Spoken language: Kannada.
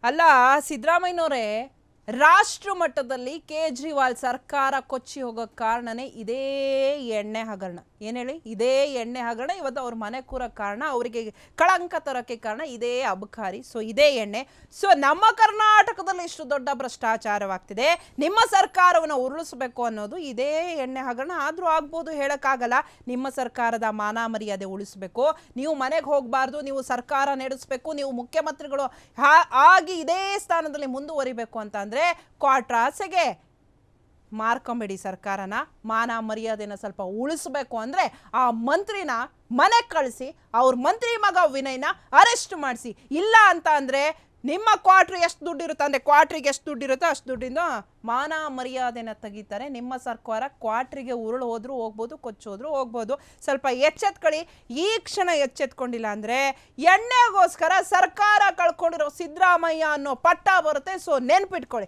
ಅಲ್ಲ ಸಿದ್ದರಾಮಯ್ಯನವರೇ, ರಾಷ್ಟ್ರ ಮಟ್ಟದಲ್ಲಿ ಕೇಜ್ರಿವಾಲ್ ಸರ್ಕಾರ ಕೊಚ್ಚಿ ಹೋಗೋ ಕಾರಣನೇ ಇದೇ ಎಣ್ಣೆ ಹಗರಣ. ಏನು ಹೇಳಿ, ಇದೇ ಎಣ್ಣೆ ಹಗರಣ ಇವತ್ತು ಅವ್ರ ಮನೆ ಕೂರೋ ಕಾರಣ, ಅವರಿಗೆ ಕಳಂಕ ತರೋಕ್ಕೆ ಕಾರಣ ಇದೇ ಅಬಕಾರಿ. ಸೊ ಇದೇ ಎಣ್ಣೆ. ಸೊ ನಮ್ಮ ಕರ್ನಾಟಕದಲ್ಲಿ ಇಷ್ಟು ದೊಡ್ಡ ಭ್ರಷ್ಟಾಚಾರವಾಗ್ತಿದೆ, ನಿಮ್ಮ ಸರ್ಕಾರವನ್ನು ಉರುಳಿಸ್ಬೇಕು ಅನ್ನೋದು ಇದೇ ಎಣ್ಣೆ ಹಗರಣ. ಆದರೂ ಆಗ್ಬೋದು, ಹೇಳೋಕ್ಕಾಗಲ್ಲ. ನಿಮ್ಮ ಸರ್ಕಾರದ ಮಾನ ಮರ್ಯಾದೆ ಉಳಿಸ್ಬೇಕು, ನೀವು ಮನೆಗೆ ಹೋಗಬಾರ್ದು, ನೀವು ಸರ್ಕಾರ ನಡೆಸಬೇಕು, ನೀವು ಮುಖ್ಯಮಂತ್ರಿಗಳು ಆಗಿ ಇದೇ ಸ್ಥಾನದಲ್ಲಿ ಮುಂದುವರಿಬೇಕು ಅಂತ ಅಂದರೆ ಕ್ವಾಟ್ರಾಸೆಗೆ ಮಾರ್ಕೊಂಬೇಡಿ ಸರ್ಕಾರನ. ಮಾನ ಮರ್ಯಾದೆನ ಸ್ವಲ್ಪ ಉಳಿಸ್ಬೇಕು ಅಂದರೆ ಆ ಮಂತ್ರಿನ ಮನೆಗೆ ಕಳಿಸಿ, ಅವ್ರ ಮಂತ್ರಿ ಮಗ ವಿನಯ್ನ ಅರೆಸ್ಟ್ ಮಾಡಿಸಿ. ಇಲ್ಲ ಅಂತ ಅಂದರೆ ನಿಮ್ಮ ಕ್ವಾಟ್ರಿ ಎಷ್ಟು ದುಡ್ಡು ಇರುತ್ತೆ ಅಂದರೆ, ಕ್ವಾಟ್ರಿಗೆ ಎಷ್ಟು ದುಡ್ಡು ಇರುತ್ತೋ ಅಷ್ಟು ದುಡ್ಡಿಂದ ಮಾನ ಮರ್ಯಾದೆನ ತೆಗಿತಾರೆ. ನಿಮ್ಮ ಸರ್ಕಾರ ಕ್ವಾಟ್ರಿಗೆ ಉರುಳು ಹೋದ್ರೂ ಹೋಗ್ಬೋದು, ಕೊಚ್ಚೋದ್ರೂ ಹೋಗ್ಬೋದು. ಸ್ವಲ್ಪ ಎಚ್ಚೆತ್ಕೊಳ್ಳಿ. ಈ ಕ್ಷಣ ಎಚ್ಚೆತ್ಕೊಂಡಿಲ್ಲ ಅಂದರೆ ಎಣ್ಣೆಗೋಸ್ಕರ ಸರ್ಕಾರ ಕಳ್ಕೊಂಡಿರೋ ಸಿದ್ದರಾಮಯ್ಯ ಅನ್ನೋ ಪಟ್ಟ ಬರುತ್ತೆ. ಸೊ ನೆನ್ಪಿಟ್ಕೊಳ್ಳಿ,